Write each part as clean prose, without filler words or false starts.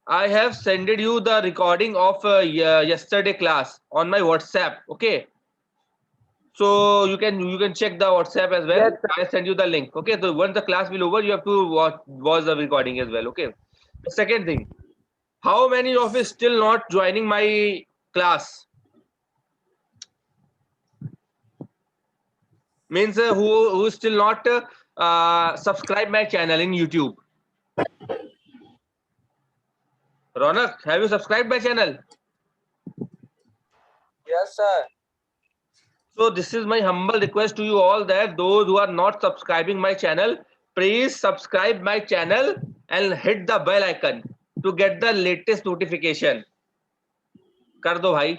I have sended you the recording of yesterday class on my WhatsApp. Okay, so you can check the WhatsApp as well. Yes, sir. I send you the link. Okay, so once the class will over, you have to watch the recording as well. Okay. The second thing, how many of you still not joining my class? Means who still not subscribe my channel in YouTube? Ronak, have you subscribed my channel? Yes, sir. So this is my humble request to you all that those who are not subscribing my channel, please subscribe my channel and hit the bell icon to get the latest notification. कर दो भाई,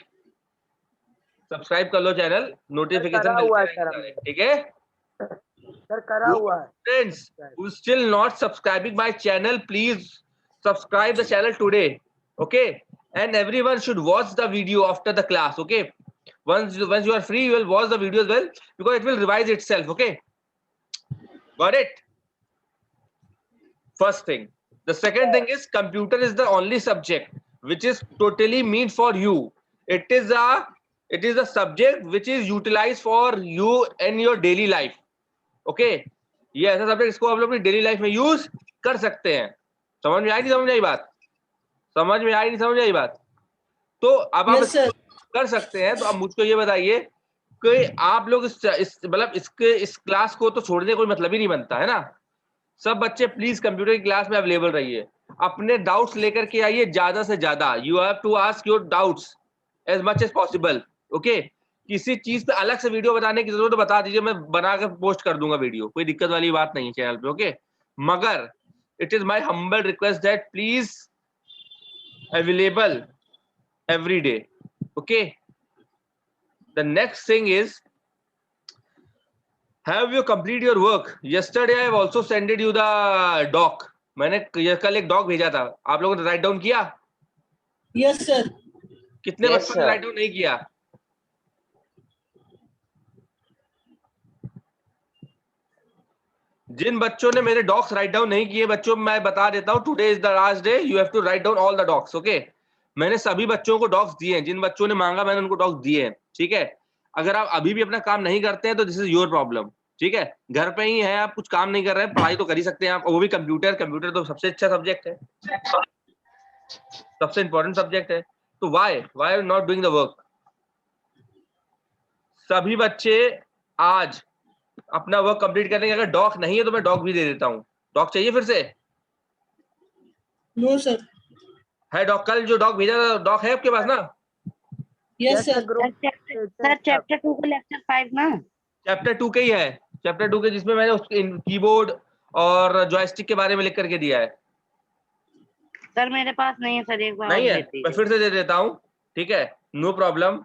subscribe कर लो channel, notification करा हुआ मिलते है sir रहेंगे, ठीक है? सर, करा हुआ है। Friends who still not subscribing my channel, please subscribe the channel today. Okay, and everyone should watch the video after the class. Okay, once you are free, you will watch the video as well because it will revise itself. Okay, got it? First thing. The second thing is computer is the only subject which is totally meant for you. It is a subject which is utilized for you in your daily life. Okay, ये ऐसा subject इसको आप लोग अपनी daily life में use कर सकते हैं. समझ में आई नहीं समझ आई बात? समझ में आई नहीं समझ आई बात? तो अब आप कर सकते हैं. तो अब मुझको ये बताइए कि आप लोग मतलब इस क्लास को तो छोड़ने कोई मतलब ही नहीं बनता है ना. सब बच्चे प्लीज कंप्यूटर की क्लास में अवेलेबल रहिए, अपने डाउट्स लेकर के आइए ज्यादा से ज्यादा. You have to ask your doubts as much as possible. Okay, किसी चीज पे अलग से वीडियो बताने की जरूरत तो बता दीजिए, मैं बनाकर पोस्ट कर दूंगा वीडियो, कोई दिक्कत वाली बात नहीं है चैनल पे. ओके, मगर it is my humble request that please available every day. Okay, the next thing is, have you completed your work? Yesterday I have also sent you the doc. मैंने कल एक डॉक भेजा था, आप लोगों ने राइट डाउन किया? Yes sir. कितने बच्चों ने राइट डाउन नहीं किया? जिन बच्चों ने मेरे डॉक्स राइट डाउन नहीं किए बच्चों, मैं बता देता हूं, today is the last day, you have to write down all the docs. Okay, मैंने सभी बच्चों को डॉक्स दिए हैं, जिन बच्चों ने मांगा मैंने उनको डॉक्स दिए हैं. ठीक है, अगर आप अभी भी अपना काम नहीं करते हैं तो दिस इज योर प्रॉब्लम. ठीक है, घर पे ही है आप, कुछ काम नहीं कर रहे हैं, पढ़ाई तो कर ही सकते हैं आप, वो भी कंप्यूटर. कंप्यूटर तो सबसे अच्छा सब्जेक्ट है, सबसे इंपॉर्टेंट सब्जेक्ट है. तो why are not doing the work? सभी बच्चे आज अपना वर्क कंप्लीट करने के, अगर डॉक नहीं है तो मैं डॉक भी दे देता हूँ. डॉक चाहिए फिर से? No sir. है डॉक? कल जो डॉक भेजा था डॉक है आपके पास ना? Yes sir. सर चैप्टर 2 का लेक्चर 5 ना? चैप्टर 2 के ही है, चैप्टर 2 के, जिसमें मैंने कीबोर्ड और जॉयस्टिक के बारे में लिख करके दिया है. सर मेरे पास नहीं है सर, एक बार नहीं है, मैं फिर से दे देता हूँ. ठीक है, नो प्रॉब्लम.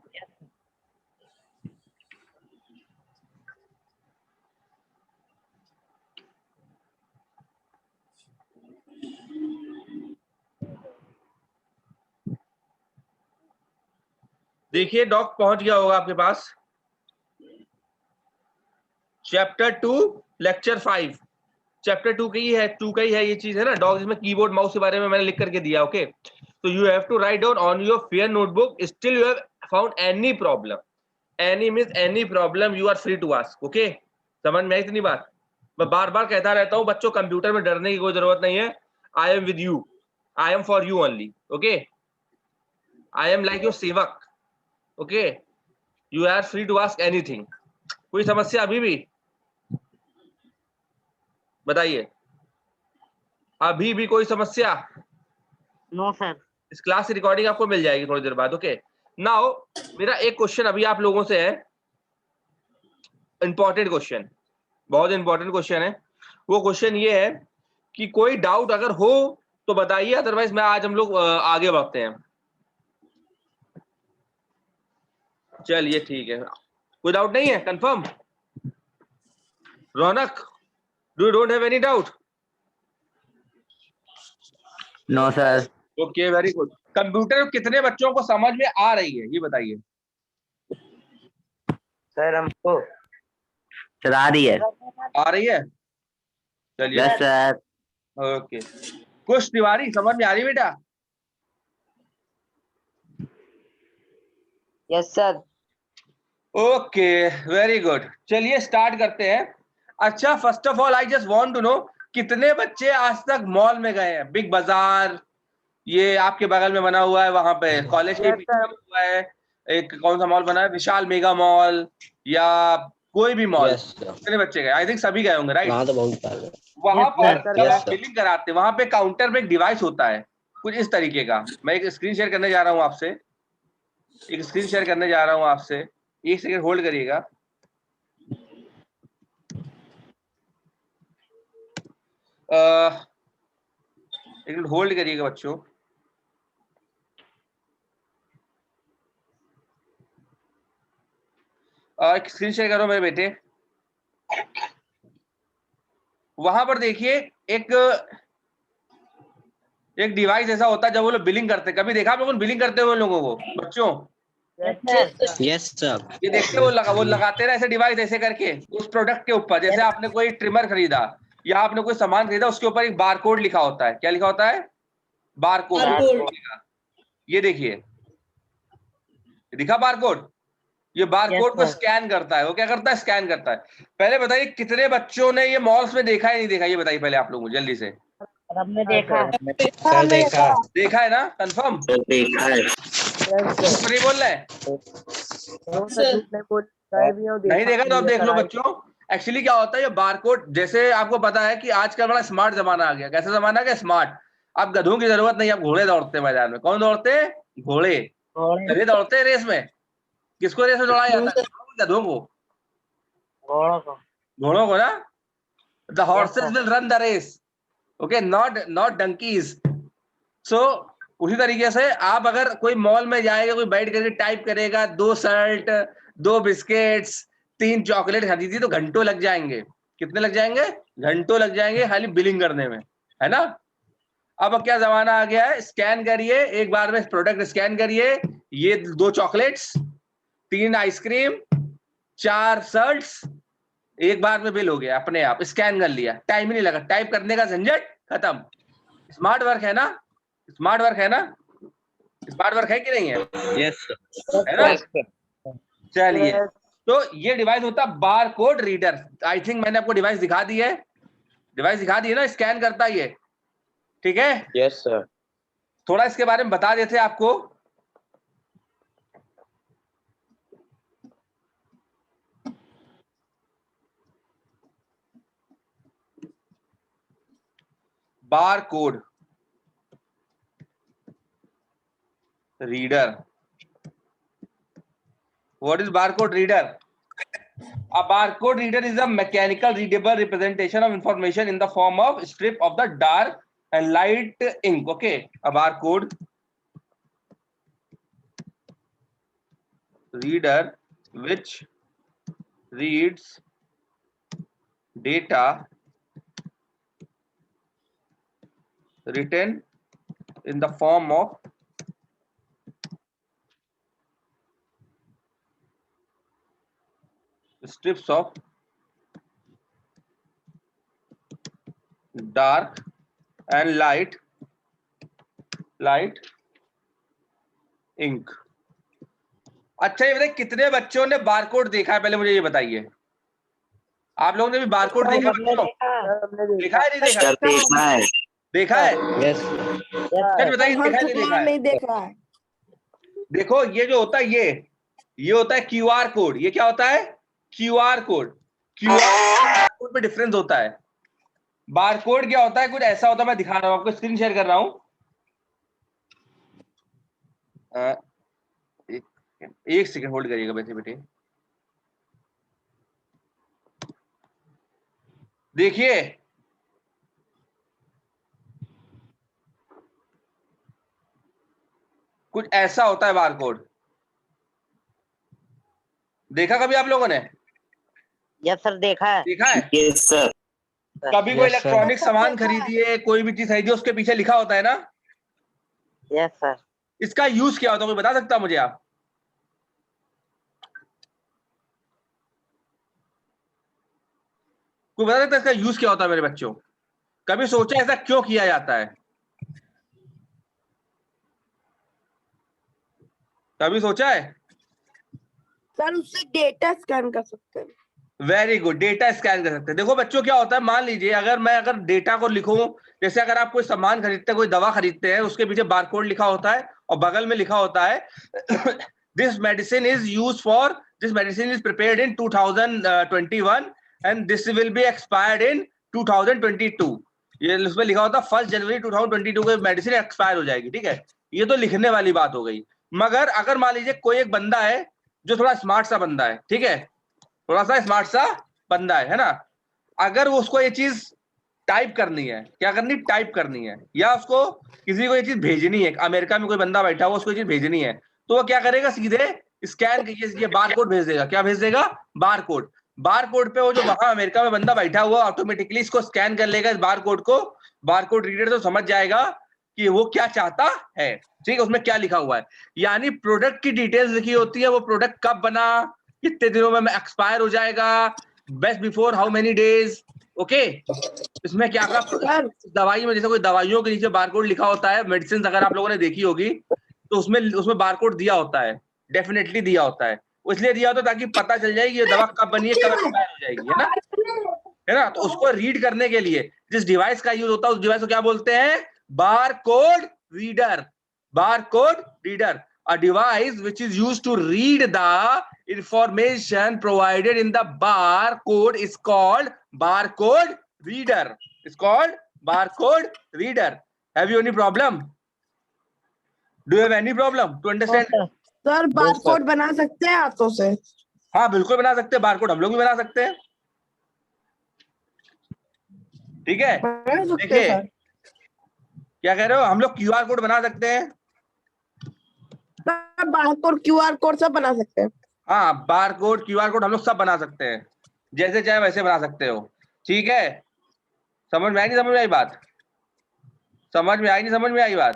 देखिए डॉक पहुंच गया होगा आपके पास. चैप्टर 2 लेक्चर 5, चैप्टर 2 का ही है ये चीज है ना डॉक, जिसमें कीबोर्ड माउस के बारे में मैंने लिख करके दिया. ओके, तो you have to write down on your fair notebook. Still you have found any problem, any means any problem, you are free to ask. Okay, समझ में आई इतनी बात? मैं बार बार कहता रहता हूँ बच्चों, कंप्यूटर में डरने की कोई जरूरत नहीं है. I am with you, I am for you only. Okay, I am like your sevak. Okay, you are free to ask anything. कोई समस्या अभी भी? बताइए, अभी भी कोई समस्या? No sir. इस क्लास की रिकॉर्डिंग आपको मिल जाएगी थोड़ी देर बाद. ओके, नाउ मेरा एक क्वेश्चन अभी आप लोगों से है, इंपॉर्टेंट क्वेश्चन, बहुत इंपॉर्टेंट क्वेश्चन है. वो क्वेश्चन ये है कि कोई डाउट अगर हो तो बताइए, अदरवाइज मैं आज हम लोग आगे बढ़ते हैं. चलिए ठीक है, कोई डाउट नहीं है? Confirm? Raunak, do don't have any doubt? No sir. Okay, very good. Computer कितने बच्चों को समझ में आ रही है ये बताइए? सर हमको चला रही है. आ रही है? चलिए. Yes sir. ओके, कुछ तिवारी समझ में आ रही बेटा? Yes sir. Okay, very good. चलिए स्टार्ट करते हैं। अच्छा, first of all I just want to know कितने बच्चे आज तक मॉल में गए हैं? बिग बाजार, ये आपके बगल में बना हुआ है, वहां पे कॉलेज के Yes, पीछे sir. बना हुआ है एक, कौन सा मॉल बना है, विशाल मेगा मॉल या कोई भी मॉल। यस सर, कितने बच्चे गए? आई थिंक सभी गए होंगे, राइट? वहाँ तो बहुत सारे। वहां Yes, पर sir. जब Yes, आप sir. बिलिंग कराते हैं, वहां पे काउंटर में एक डिवाइस होता है कुछ इस तरीके का। मैं एक स्क्रीन शेयर करने जा रहा हूँ आपसे, एक स्क्रीन शेयर करने जा रहा हूँ आपसे। एक सेकंड होल्ड करिएगा। एक मिनट होल्ड करिएगा बच्चों। एक स्क्रीन शेयर करो मेरे बेटे। वहां पर देखिए एक एक डिवाइस ऐसा होता है जब वो लोग बिलिंग करते हैं। कभी देखा आप लोगों ने बिलिंग करते हुए लोगों को? बच्चों, Yes, Yes, sir. sir. Yes sir, ये देखते वो लगाते ना ऐसे डिवाइस ऐसे करके उस प्रोडक्ट के ऊपर। जैसे आपने कोई ट्रिमर खरीदा या आपने कोई सामान खरीदा, उसके ऊपर एक बारकोड लिखा होता है। क्या लिखा होता है? बारकोड। Barcode. ये देखिए, दिखा बारकोड? ये बारकोड Yes, को sir. स्कैन करता है। वो क्या करता है? स्कैन करता है। पहले बताइए कितने बच्चों ने ये मॉल्स में देखा है नहीं देखा? ये बताइए पहले आप लोगों को जल्दी से। और हमने देखा है। सर देखा। देखा है ना? कंफर्म? देखा है। Yes, sir. तो नहीं बोल रहे हैं? No, sir, झूठ नहीं बोल गए भी हो, नहीं देखा तो अब भी है, देख लो sir. बच्चों। एक्चुअली क्या होता है, ये बारकोड, जैसे आपको पता है कि आजकल बड़ा स्मार्ट जमाना आ गया। कैसा जमाना आ गया? स्मार्ट। अब गधों की जरूरत नहीं, अब घोड़े दौड़ते हैं मैदान में। कौन दौड़ते हैं? घोड़े। घोड़े गधे दौड़ते हैं रेस में। किसको रेस में दौड़ाया No, जाता sir. है? गधों को। घोड़ों को। घोड़ों को ना। The horses sir. Will run the race, okay, not donkeys. So उसी तरीके से आप अगर कोई मॉल में जाएगा, कोई बैठ करके टाइप करेगा 2 शर्ट, 2 बिस्किट्स, 3 चॉकलेट खरीदी, तो घंटों लग जाएंगे। कितने लग जाएंगे? घंटों लग जाएंगे खाली बिलिंग करने में, है ना? अब क्या जमाना आ गया है, स्कैन करिए एक बार में प्रोडक्ट, स्कैन करिए, ये 2 चॉकलेट्स, 3 आइसक्रीम, 4 शर्ट्स, एक बार में बिल हो गया अपने आप। स्कैन कर लिया, टाइम ही नहीं लगा, टाइप करने का झंझट खत्म। स्मार्ट वर्क है ना? स्मार्ट वर्क है ना? स्मार्ट वर्क है कि नहीं है? यस सर, है ना? Yes, चलिए, Yes. तो ये डिवाइस होता है bar code reader. I think मैंने आपको डिवाइस दिखा दी है। डिवाइस दिखा दी है ना? स्कैन करता है ये, ठीक है? Yes sir. थोड़ा इसके बारे में बता देते आपको। Bar code reader. What is barcode reader? A barcode reader is a mechanical readable representation of information in the form of strip of the dark and light ink. Okay, a barcode reader which reads data written in the form of strips of dark and light ink. अच्छा, ये बताइए कितने बच्चों ने barcode देखा है? पहले मुझे ये बताइए, आप लोगों ने भी बारकोड देखा? हमने बच्चों देखा है। Sir, हमने देखा है नहीं देखा? सर देखा है। देखा है? यस सच बताइए, देखा है नहीं देखा है? देखा है। देखो, ये जो होता है ये होता है क्यूआर कोड। ये क्या होता है? QR code. क्यूआर कोड पे डिफरेंस होता है। बारकोड क्या होता है? कुछ ऐसा होता है, मैं दिखा रहा हूं आपको, स्क्रीन शेयर कर रहा हूं। एक सेकंड होल्ड करिएगा बेटे बेटे। देखिए, कुछ ऐसा होता है बारकोड। देखा कभी आप लोगों ने? यस सर, देखा है। देखा है? Yes sir. कभी कोई Yes, sir. इलेक्ट्रॉनिक सामान खरीदिए, कोई भी चीज खरीदिए, उसके पीछे लिखा होता है ना? Yes sir. इसका यूज क्या होता है? कोई बता सकता है मुझे? आप कोई बता सकता है इसका यूज क्या होता है मेरे बच्चों? कभी सोचा ऐसा क्यों किया जाता है? कभी सोचा है? सर उससे डेटा स्कैन कर सकते हैं। वेरी गुड, डेटा स्कैन कर सकते हैं। देखो बच्चों क्या होता है, मान लीजिए अगर डेटा को लिखूं, जैसे अगर आप कोई सामान खरीदते हैं, कोई दवा खरीदते हैं, उसके पीछे बारकोड लिखा होता है और बगल में लिखा होता है this medicine is prepared in 2021 and this will be expired in 2022। ये उसमें लिखा होता है 1 जनवरी 2022 को मेडिसिन एक्सपायर हो जाएगी, ठीक है। ये तो लिखने वाली बात हो गई। मगर अगर मान लीजिए कोई एक बंदा है जो थोड़ा स्मार्ट सा बंदा है, ठीक है, थोड़ा सा स्मार्ट सा बंदा है ना, अगर उसको ये चीज टाइप करनी है, क्या करनी, टाइप करनी है, या उसको किसी को ये चीज भेजनी है, अमेरिका में कोई बंदा बैठा हुआ उसको ये चीज भेजनी है, तो वो क्या करेगा, सीधे स्कैन ये बारकोड भेज देगा। क्या भेज देगा, बारकोड। बारकोड पे वो जो वहां अमेरिका में बंदा बैठा हुआ ऑटोमेटिकली इसको स्कैन कर लेगा, इस बारकोड को। बारकोड रीडर तो समझ जाएगा कि वो क्या चाहता है, ठीक है, उसमें क्या लिखा हुआ है। यानी प्रोडक्ट की डिटेल्स लिखी होती है, वो प्रोडक्ट कब बना, कितने दिनों में एक्सपायर हो जाएगा, best before how many days, okay. इसमें क्या दवाई में जैसे कोई दवाइयों के नीचे बारकोड लिखा होता है, मेडिसिन अगर आप लोगों ने देखी होगी तो उसमें बारकोड दिया होता है, डेफिनेटली दिया होता है। वो इसलिए दिया होता है ताकि पता चल जाए कि ये दवा कब बनी है, कब एक्सपायर हो जाएगी, है ना। तो उसको रीड करने के लिए जिस डिवाइस का यूज होता है उस डिवाइस को क्या बोलते हैं, barcode reader. Barcode reader, a device which is used to read the information provided in the barcode is called barcode reader. It's called barcode reader. Have you any problem? Do you have any problem to understand? Sir barcode बना सकते हैं हाथों से? हाँ बिल्कुल बना सकते हैं, बारकोड हम लोग भी बना सकते हैं, ठीक है। देखिए क्या कह रहे हो, हम लोग QR कोड बना सकते हैं, बारकोड QR कोड सब बना सकते हैं। हाँ बारकोड QR कोड हम लोग सब बना सकते हैं, जैसे चाहे वैसे बना सकते हो, ठीक है। समझ में आई नहीं समझ में आई बात, समझ में आई नहीं समझ में आई बात।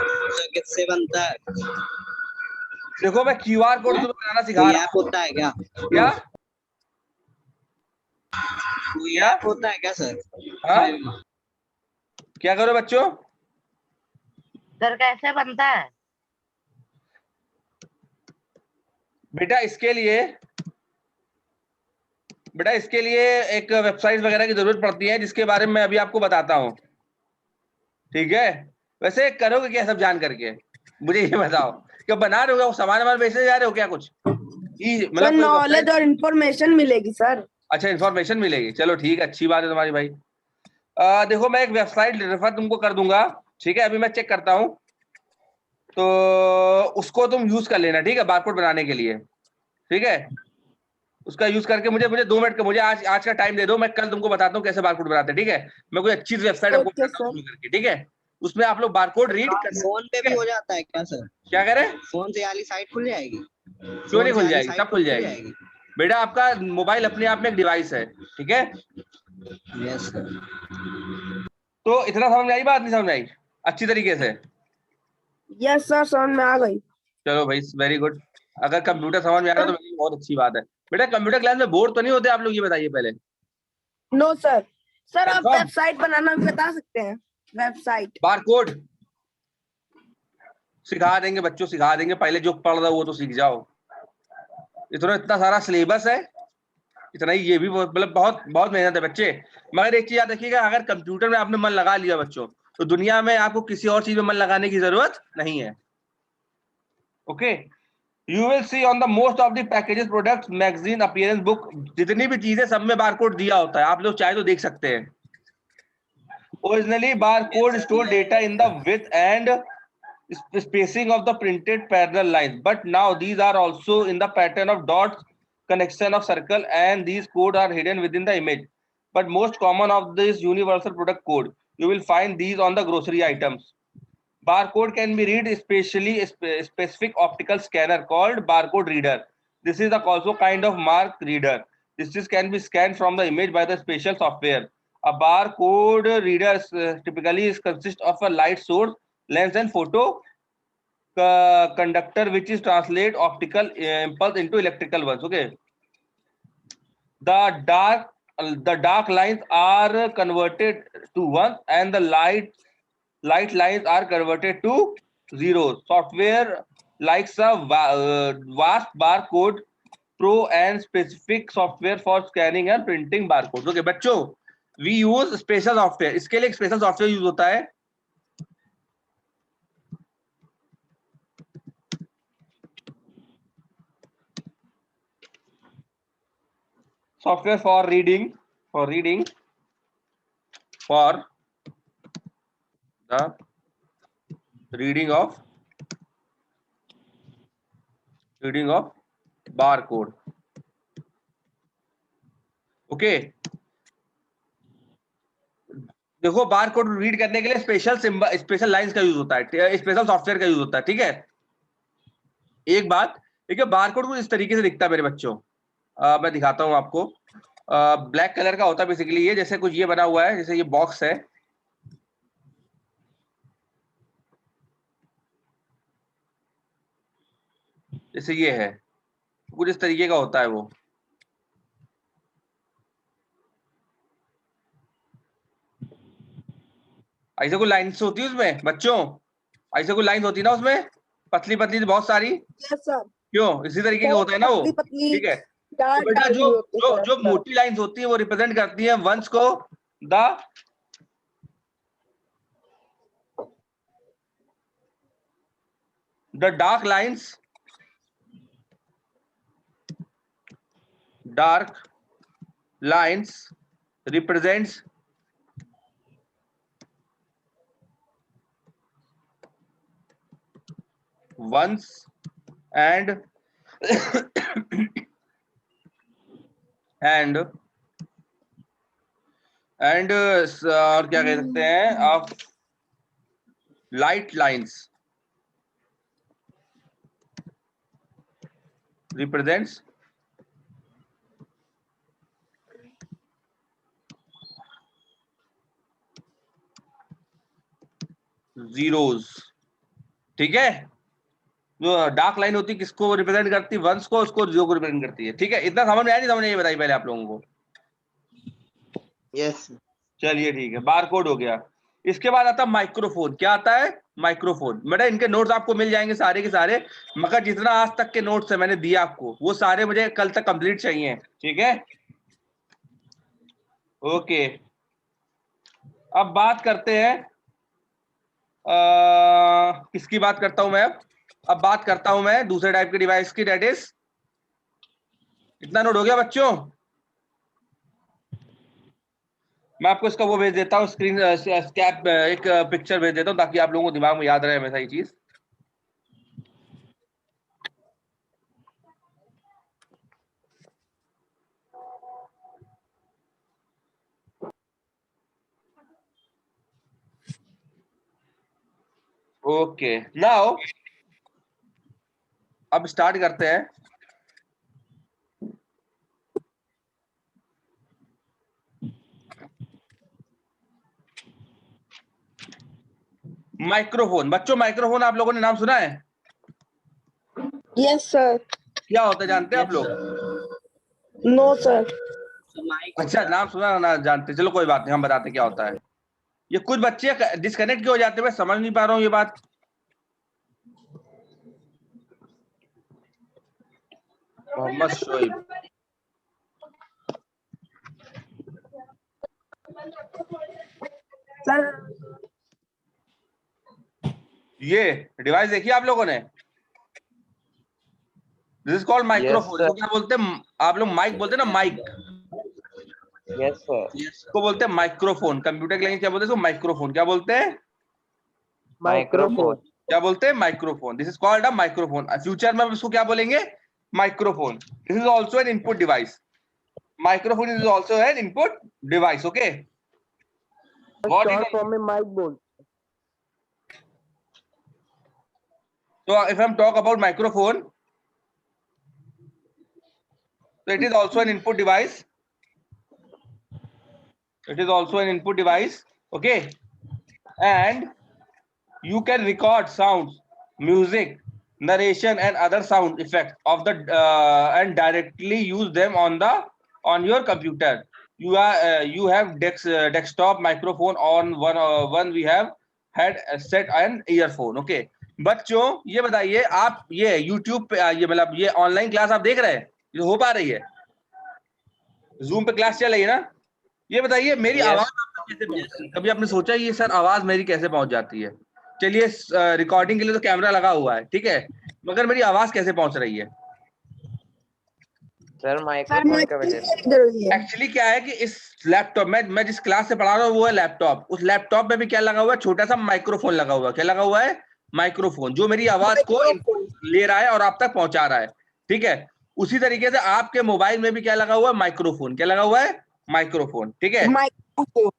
किससे बनता है? देखो मैं QR कोड तुम्हें बनाना सिखा रहा हूं। होता है क्या? क्या ऐप होता है क्या सर? हाँ क्या करो बच्चों, सर कैसे बनता है? बेटा इसके लिए एक वेबसाइट वगैरह की जरूरत पड़ती है, जिसके बारे में मैं अभी आपको बताता हूँ, ठीक है। वैसे करोगे क्या सब जान करके, मुझे ये बताओ, क्या बना रहे हो, सामान बेचने जा रहे हो क्या, कुछ मतलब नॉलेज और इंफॉर्मेशन मिलेगी सर। अच्छा इन्फॉर्मेशन मिलेगी, चलो ठीक है, अच्छी बात है तुम्हारी भाई। देखो मैं एक वेबसाइट रेफर तुमको कर दूंगा, ठीक है, अभी मैं चेक करता हूँ, तो उसको तुम यूज कर लेना, ठीक है, बारकोड बनाने के लिए, ठीक है। उसका यूज करके मुझे 2 मिनट का, मुझे आज का टाइम दे दो, मैं कल तुमको बताता हूँ कैसे बारकोड बनाते हैं, ठीक है। मैं कोई अच्छी वेबसाइट आपको बताता हूँ करके, ठीक है, उसमें आप लोग बारकोड रीड कर। फोन पे भी हो जाता है क्या सर? क्या कह रहे हैं, फोन से वाली साइट खुल जाएगी? क्यों नहीं खुल जाएगी, सब खुल जाएगी बेटा। आपका मोबाइल अपने आप में एक डिवाइस है, ठीक है। Yes sir. तो इतना समझ में आई बात, नहीं समझ में आई अच्छी तरीके से? यस सर समझ में आ गई। चलो भाई वेरी गुड, अगर कंप्यूटर समझ में आ रहा है तो मेरी बहुत अच्छी बात है। बेटा कंप्यूटर क्लास में बोर तो नहीं होते आप लोग, ये बताइए पहले। No sir. सर आप वेबसाइट बनाना भी बता सकते हैं, वेबसाइट बारकोड सिखा देंगे बच्चों, सिखा देंगे, पहले जो पढ़ रहा वो तो सीख जाओ। इतना सारा सिलेबस है, इतना ही, ये भी मतलब बहुत बहुत मेहनत है बच्चे। मगर एक चीज याद रखिएगा, अगर कंप्यूटर में आपने मन लगा लिया बच्चों, तो दुनिया में आपको किसी और चीज में मन लगाने की जरूरत नहीं है, okay. You will see on the most of the packages, products, magazine, appearance book, जितनी भी चीजें सब में बारकोड दिया होता है, आप लोग चाहे तो देख सकते हैं। Originally barcode store data in the width and spacing of the printed parallel lines, but now these are also in the pattern of dots, connection of circle, and these codes are hidden within the image. But most common of this universal product code, you will find these on the grocery items. Barcode can be read especially specific optical scanner called barcode reader. This is also kind of mark reader. This can be scanned from the image by the special software. A barcode reader typically consists of a light source, lens and photo conductor, which is translate optical impulse into electrical ones, okay. The dark lines are converted to ones and the light lines are converted to zeros. Software likes a vast barcode pro and specific software for scanning and printing barcodes. Okay बच्चों, we use special software. इसके लिए special software use होता है. Software for reading for the reading of barcode. Okay देखो, bar code read करने के लिए special lines का यूज होता है, स्पेशल सॉफ्टवेयर का यूज होता है. ठीक है, एक बात देखिए, बार कोड कुछ इस तरीके से दिखता है मेरे बच्चों. मैं दिखाता हूं आपको. ब्लैक कलर का होता है बेसिकली ये, जैसे कुछ ये बना हुआ है, जैसे ये बॉक्स है, जैसे ये है, कुछ इस तरीके का होता है वो. ऐसे कोई लाइन्स होती है उसमें बच्चों, ऐसे कोई लाइन्स होती है ना उसमें, पतली पतली बहुत सारी. Yes sir. क्यों, इसी तरीके के होता है ना वो. ठीक है, तो बेटा जो मोटी लाइंस होती है वो रिप्रेजेंट करती है वंस को. The dark lines represents ones and और क्या कह सकते हैं आप, लाइट लाइंस रिप्रेजेंट्स जीरोज. ठीक है, जो डार्क लाइन होती है किसको रिप्रेजेंट करती है, वंस को, उसको जीरो को रिप्रेजेंट करती है. ठीक है, इतना समझ में आया नहीं समझ में, ये बताइए पहले आप लोगों को. यस. चलिए ठीक है, बार कोड हो गया. इसके बाद आता है माइक्रोफोन. क्या आता है, माइक्रोफोन. बेटा इनके नोट्स आपको मिल जाएंगे सारे के सारे, मगर जितना आज तक के नोट्स है मैंने दिए आपको, वो सारे मुझे कल तक कंप्लीट चाहिए. ठीक है, ओके. अब बात करते हैं, किसकी बात करता हूं मैं अब बात करता हूं मैं दूसरे टाइप के डिवाइस की, डेट इज. इतना नोट हो गया बच्चों? मैं आपको इसका वो भेज देता हूँ, स्क्रीन कैप, एक पिक्चर भेज देता हूँ ताकि आप लोगों को दिमाग में याद रहे हमेशा ये चीज. ओके, नाउ अब स्टार्ट करते हैं. माइक्रोफोन. बच्चों माइक्रोफोन आप लोगों ने नाम सुना है? Yes sir. क्या होता है जानते हैं आप लोग? No sir. अच्छा, नाम सुना ना जानते, चलो कोई बात नहीं, हम बताते क्या होता है. ये कुछ बच्चे डिस्कनेक्ट क्यों हो जाते हैं, मैं समझ नहीं पा रहा हूँ ये बात. मोहम्मद शोएब, सर ये डिवाइस देखिए आप लोगों ने, दिस इज कॉल्ड माइक्रोफोन. इसको क्या बोलते हैं आप लोग? माइक बोलते हैं ना, माइक. Yes sir. इसको बोलते हैं माइक्रोफोन. कंप्यूटर के लैंग्वेज क्या बोलते हैं इसको? माइक्रोफोन. क्या बोलते हैं? माइक्रोफोन. क्या बोलते हैं? Microphone. This is called a microphone. Future में इसको क्या बोलेंगे? Microphone. This is also an input device. Microphone is also an input device. Okay, form में माइक बोल. So if I'm talk about microphone, so it is also an input device. It is also an input device. Okay, and you can record sounds, music, narration, and other sound effects of the and directly use them on your computer. You have desktop microphone on one. We have had set an earphone. Okay. बच्चों ये बताइए, आप ये YouTube पे ये मतलब ये online class आप देख रहे हैं? ये हो पा रही है? जूम पे क्लास चल रही है ना? ये बताइए मेरी Yes. आवाज आपको कैसे पहुंचती है? कभी आपने सोचा ये सर आवाज मेरी कैसे पहुंच जाती है? चलिए रिकॉर्डिंग के लिए तो कैमरा लगा हुआ है, ठीक है, मगर मेरी आवाज कैसे पहुंच रही है? सर सर माइक्रोफोन का वजह से। जरूरी है। एक्चुअली क्या है कि इस लैपटॉप में मैं जिस क्लास से पढ़ा रहा हूँ वो है लैपटॉप, उस लैपटॉप में भी क्या लगा हुआ है? छोटा सा माइक्रोफोन लगा हुआ है। क्या लगा हुआ है? माइक्रोफोन, जो मेरी आवाज को माइक्रोफोन। ले रहा है और आप तक पहुंचा रहा है, ठीक है। उसी तरीके से आपके मोबाइल में भी क्या लगा हुआ है? माइक्रोफोन। क्या लगा हुआ है? माइक्रोफोन, ठीक है। माइक्रोफोन।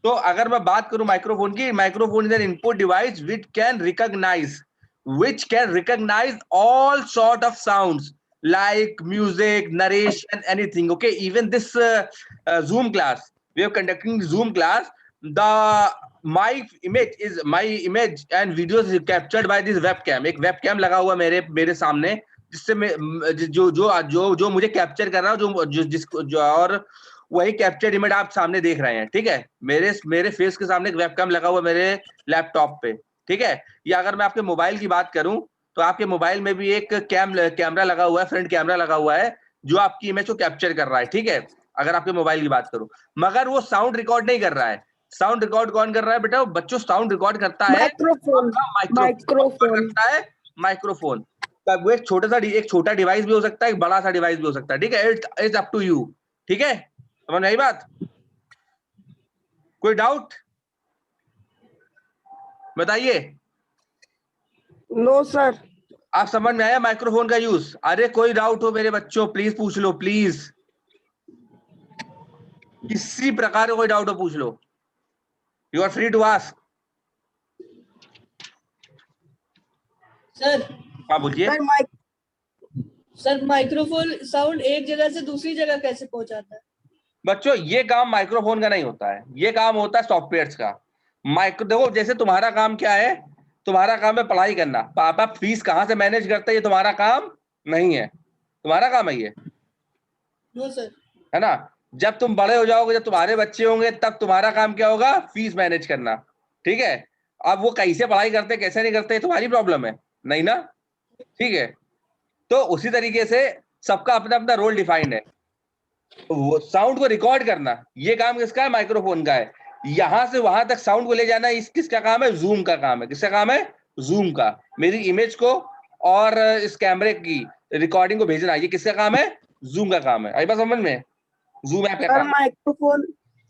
तो अगर मैं बात करूं माइक्रोफोन की, microphone is an input device which can recognize all sort of sounds like music, narration, anything. Okay, even this Zoom class, we are conducting Zoom class. My image and videos is captured by this webcam. एक webcam लगा हुआ मेरे सामने, जिससे मैं जो मुझे capture कर रहा हूँ, जिसको और वही कैप्चर इमेज आप सामने देख रहे हैं, ठीक है। मेरे फेस के सामने एक वेबकैम लगा हुआ मेरे लैपटॉप पे, ठीक है। या अगर मैं आपके मोबाइल की बात करूं तो आपके मोबाइल में भी एक कैमरा लगा हुआ है, फ्रंट कैमरा लगा हुआ है, जो आपकी इमेज को कैप्चर कर रहा है, ठीक है। अगर आपके मोबाइल की बात करूं, मगर वो साउंड रिकॉर्ड नहीं कर रहा है। साउंड रिकॉर्ड कौन कर रहा है बेटा? बच्चों, साउंड रिकॉर्ड करता है माइक्रोफोन। माइक्रोफोन करता है माइक्रोफोन। वो एक छोटा डिवाइस भी हो सकता है, एक बड़ा सा डिवाइस भी हो सकता है, ठीक है। इट्स अप टू यू, ठीक है। समझ में आई बात? कोई डाउट बताइए। No sir. आप समझ में आया माइक्रोफोन का यूज? अरे कोई डाउट हो मेरे बच्चों प्लीज पूछ लो, प्लीज। किसी प्रकार का कोई डाउट हो पूछ लो, you are free to ask. Sir हाँ बोलिए। सर माइक्रोफोन साउंड एक जगह से दूसरी जगह कैसे पहुंचाता है? बच्चों ये काम माइक्रोफोन का नहीं होता है, ये काम होता है सॉफ्टवेयर का। देखो जैसे तुम्हारा काम क्या है? तुम्हारा काम है पढ़ाई करना। पापा फीस कहाँ से मैनेज करते हैं ये तुम्हारा काम नहीं है, तुम्हारा काम है ये, नो सर। है ना। जब तुम बड़े हो जाओगे, जब तुम्हारे बच्चे होंगे, तब तुम्हारा काम क्या होगा? फीस मैनेज करना, ठीक है। अब वो कैसे पढ़ाई करते कैसे नहीं करते तुम्हारी प्रॉब्लम है नहीं ना, ठीक है। तो उसी तरीके से सबका अपना अपना रोल डिफाइंड है। वो साउंड को रिकॉर्ड करना ये काम किसका है? माइक्रोफोन का है। यहां से वहां तक साउंड को ले जाना इस किसका काम है? जूम का काम है। किसका काम है? जूम का। मेरी इमेज को और इस कैमरे की रिकॉर्डिंग को भेजना ये किसका काम है? जूम का काम है। आई बात समझ में? जूम ऐप का काम।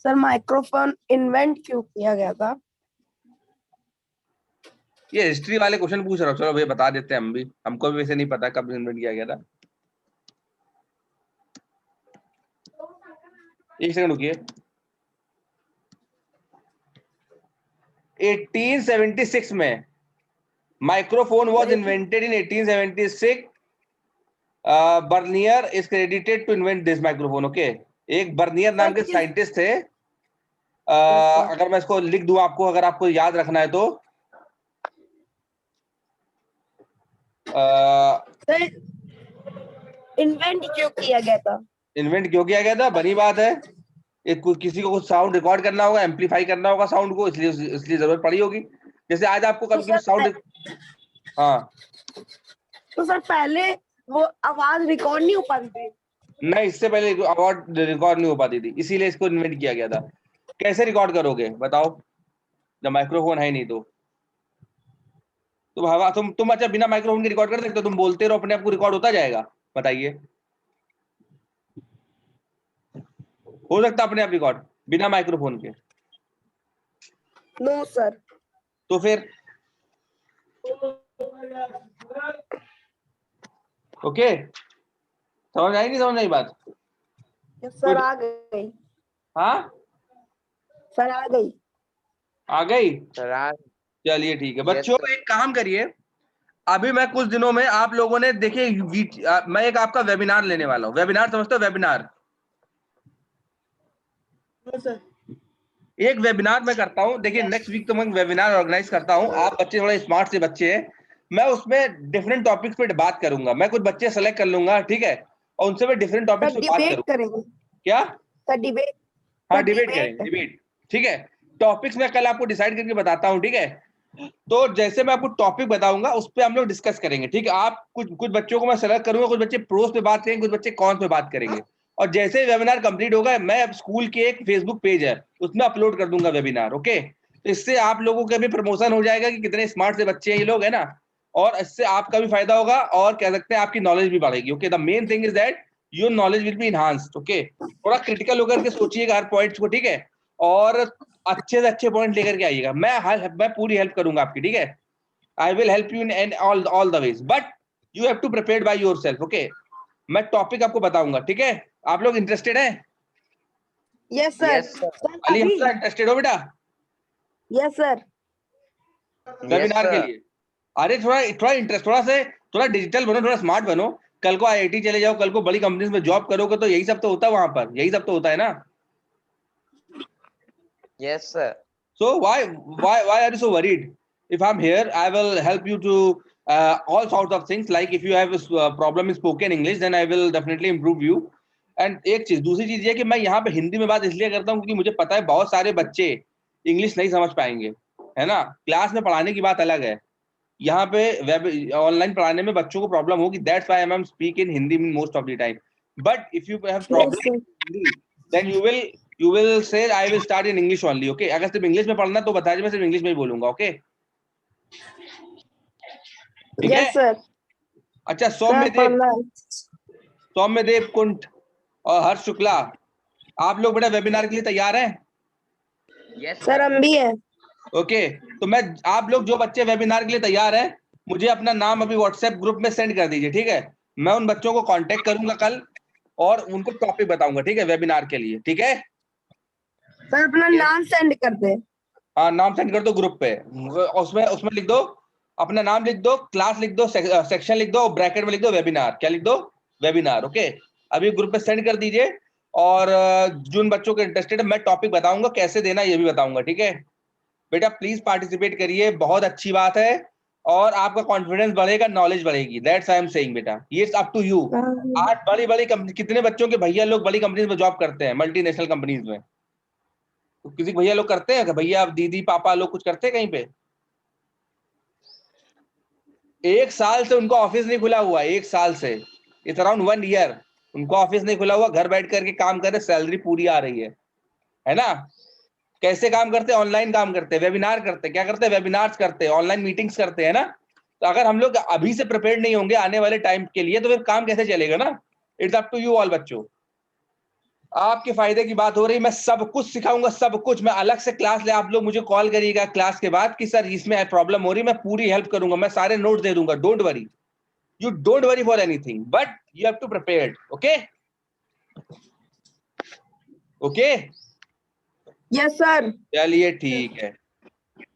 सर माइक्रोफोन इन्वेंट क्यों किया गया था? ये हिस्ट्री वाले क्वेश्चन पूछ रहा हूँ, चलो भैया बता देते हैं हम भी, हमको भी वैसे नहीं पता कब इन्वेंट किया गया था। एक सेकंड रुकिए। 1876 में microphone was invented in 1876। Bernier is credited to invent this microphone. Okay, एक बर्नियर नाम के साइंटिस्ट थे। अगर मैं इसको लिख दूं आपको, अगर आपको याद रखना है तो इन्वेंट क्यों किया गया था? इन्वेंट क्यों किया गया था? बनी बात है, किसी को कुछ साउंड रिकॉर्ड करना होगा, एम्पलीफाई करना होगा साउंड को, इसलिए जरूरत पड़ी होगी। जैसे आज आपको कभी साउंड, हाँ तो सर पहले वो आवाज रिकॉर्ड नहीं हो पाती थी? नहीं, इससे पहले आवाज रिकॉर्ड नहीं हो पाती थी, इसीलिए इसको इन्वेंट किया गया था। कैसे रिकॉर्ड करोगे बताओ जब माइक्रोफोन है नहीं तो? तुम अच्छा बिना माइक्रोफोन के रिकॉर्ड कर सकते हो? तुम बोलते रहो, अपने आप को रिकॉर्ड होता जाएगा? बताइए, हो सकता अपने आप रिकॉर्ड बिना माइक्रोफोन के? No sir. तो फिर ओके, समझ आई नहीं समझ आई बात? सर आ गई। हाँ सर आ गई। आ गई, सर चलिए ठीक है। बच्चों एक काम करिए, अभी मैं कुछ दिनों में आप लोगों ने देखिए मैं एक आपका वेबिनार लेने वाला हूँ। वेबिनार समझते हो? Webinar, no sir. एक वेबिनार मैं करता हूँ। देखिए नेक्स्ट वीक तो मैं वेबिनार ऑर्गेनाइज करता हूँ। आप बच्चे थोड़े स्मार्ट से बच्चे हैं, मैं उसमें डिफरेंट टॉपिक्स पे बात करूंगा। मैं कुछ बच्चे सेलेक्ट कर लूंगा, ठीक है, और उनसे मैं डिफरेंट टॉपिक्स पे बात करूंगा। करेंगे क्या? सर? डिबेट। हाँ डिबेट करेंगे, डिबेट, ठीक है। टॉपिक्स मैं कल आपको डिसाइड करके बताता हूँ, ठीक है। तो जैसे मैं आपको टॉपिक बताऊंगा उस पर हम लोग डिस्कस करेंगे, ठीक है। आप कुछ बच्चों को मैं सेलेक्ट करूंगा, कुछ बच्चे प्रोस पे बात करेंगे, कुछ बच्चे कॉन्स पे बात करेंगे। और जैसे वेबिनार कंप्लीट होगा, मैं स्कूल के एक फेसबुक पेज है उसमें अपलोड कर दूंगा वेबिनार, ओके। तो इससे आप लोगों का भी प्रमोशन हो जाएगा कि कितने स्मार्ट से बच्चे हैं ये लोग, है ना। और इससे आपका भी फायदा होगा और कह सकते हैं आपकी नॉलेज भी बढ़ेगी, okay. The main thing is that your knowledge will be enhanced, okay. थोड़ा क्रिटिकल होकर के सोचिएगा हर पॉइंट्स को, ठीक है। और अच्छे से अच्छे पॉइंट लेकर के आइएगा, मैं पूरी हेल्प करूंगा आपकी, ठीक है। I will help you in all the ways, but you have to prepare by yourself, okay? मैं टॉपिक आपको बताऊंगा, ठीक है। आप लोग इंटरेस्टेड हैं? Yes sir. Yes, sir. Sir Ali अभी हमजा इंटरेस्टेड हो बेटा यस सर। Yes, वेबिनार के sir. लिए? अरे थोड़ा इंटरेस्ट, थोड़ा डिजिटल बनो, थोड़ा स्मार्ट बनो। कल को आईआईटी चले जाओ, कल को बड़ी कंपनीज में जॉब करोगे तो यही सब तो होता है वहां पर, यही सब तो होता है ना। Yes, sir. So why are you so worried? If I'm here, I will help you to all sorts of things. Like if you have a problem in spoken English, then I will definitely improve you. And एक चीज, दूसरी चीज ये कि मैं यहाँ पे हिंदी में बात इसलिए करता हूँ क्योंकि मुझे पता है बहुत सारे बच्चे इंग्लिश नहीं समझ पाएंगे, है ना। क्लास में पढ़ाने की बात अलग है, यहाँ पे वेब ऑनलाइन पढ़ाने में बच्चों को प्रॉब्लम होगी। That's why I am speak in Hindi most of the time. But if you have yes problem sir. In Hindi, then you will say I will start in English only, okay? अगर सिर्फ English में पढ़ना तो बता दीजिए, मैं सिर्फ इंग्लिश में ही बोलूंगा, ओके? ठीक है। Yes sir. अच्छा, सर पढ़ना है। सौम्यदेव कुंठ और हर्ष शुक्ला, आप लोग बेटा वेबिनार के लिए तैयार हैं? Yes, sir sir. हम भी है। ओके। तो मैं, आप लोग जो बच्चे वेबिनार के लिए तैयार हैं, मुझे अपना नाम अभी व्हाट्सएप ग्रुप में सेंड कर दीजिए, ठीक है। मैं उन बच्चों को कांटेक्ट करूंगा कल और उनको टॉपिक बताऊंगा, ठीक है, वेबिनार के लिए, ठीक है। सर अपना नाम सेंड कर दे। हाँ, नाम सेंड कर दो ग्रुप पे। उसमें उसमें लिख दो, अपना नाम लिख दो, क्लास लिख दो, सेक्शन लिख दो, ब्रैकेट में लिख दो वेबिनार। क्या लिख दो? Webinar, okay. अभी ग्रुप पे सेंड कर दीजिए। और जिन बच्चों के इंटरेस्टेड है, मैं टॉपिक बताऊंगा, कैसे देना ये भी बताऊंगा, ठीक है। बेटा प्लीज पार्टिसिपेट करिए, बहुत अच्छी बात है। और आपका कॉन्फिडेंस बढ़ेगा, नॉलेज बढ़ेगी। दैट्स आई एम सेइंग बेटा, ये इट्स अप टू यू। आज बड़ी बड़ी कंपनी, कितने बच्चों के भैया लोग बड़ी कंपनीज में जॉब करते हैं, मल्टीनेशनल कंपनीज में। तो किसी भैया लोग करते हैं, भैया दीदी पापा लोग कुछ करते हैं कहीं पे? एक साल से उनको ऑफिस नहीं खुला हुआ, एक साल से, इट्स अराउंड 1 ईयर उनको ऑफिस नहीं खुला हुआ, घर बैठ करके काम कर रहे, सैलरी पूरी आ रही है ना। कैसे काम करते हैं? ऑनलाइन काम करते हैं, वेबिनार करते हैं। क्या करते हैं? वेबिनार्स करते हैं, ऑनलाइन मीटिंग्स करते हैं ना। तो अगर हम लोग अभी से प्रिपेयर्ड नहीं होंगे आने वाले टाइम के लिए, तो फिर काम कैसे चलेगा ना। It's up to you all बच्चों, आपके फायदे की बात हो रही। मैं सब कुछ सिखाऊंगा, सब कुछ। मैं अलग से क्लास ले, आप लोग मुझे कॉल करिएगा क्लास के बाद कि सर इसमें प्रॉब्लम हो रही, मैं पूरी हेल्प करूंगा, मैं सारे नोट दे दूंगा। Don't worry, you don't worry for anything, but you have to prepared, okay. Okay, yes sir. चलिए ठीक है,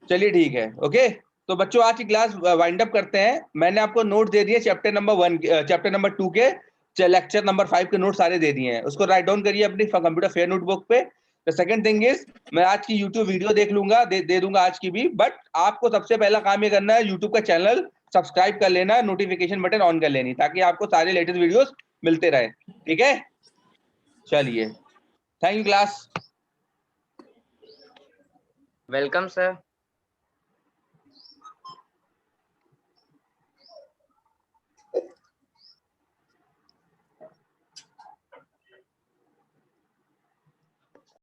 चलिए ठीक है, ओके। तो बच्चों आज की क्लास वाइंड अप करते हैं। मैंने आपको नोट दे दिए चैप्टर नंबर 1, चैप्टर नंबर 2 के, लेक्चर नंबर 5 के नोट सारे दे दिए हैं। उसको राइट डाउन करिए अपनी कंप्यूटर फेयर नोटबुक पे। द सेकंड थिंग इज, मैं आज की यूट्यूब वीडियो देख लूंगा, दे दूंगा आज की भी। बट आपको सबसे पहला काम ये करना है, यूट्यूब का चैनल सब्सक्राइब कर लेना, नोटिफिकेशन बटन ऑन कर लेनी, ताकि आपको सारे लेटेस्ट वीडियोस मिलते रहे, ठीक है। चलिए, thank you class. Welcome, sir.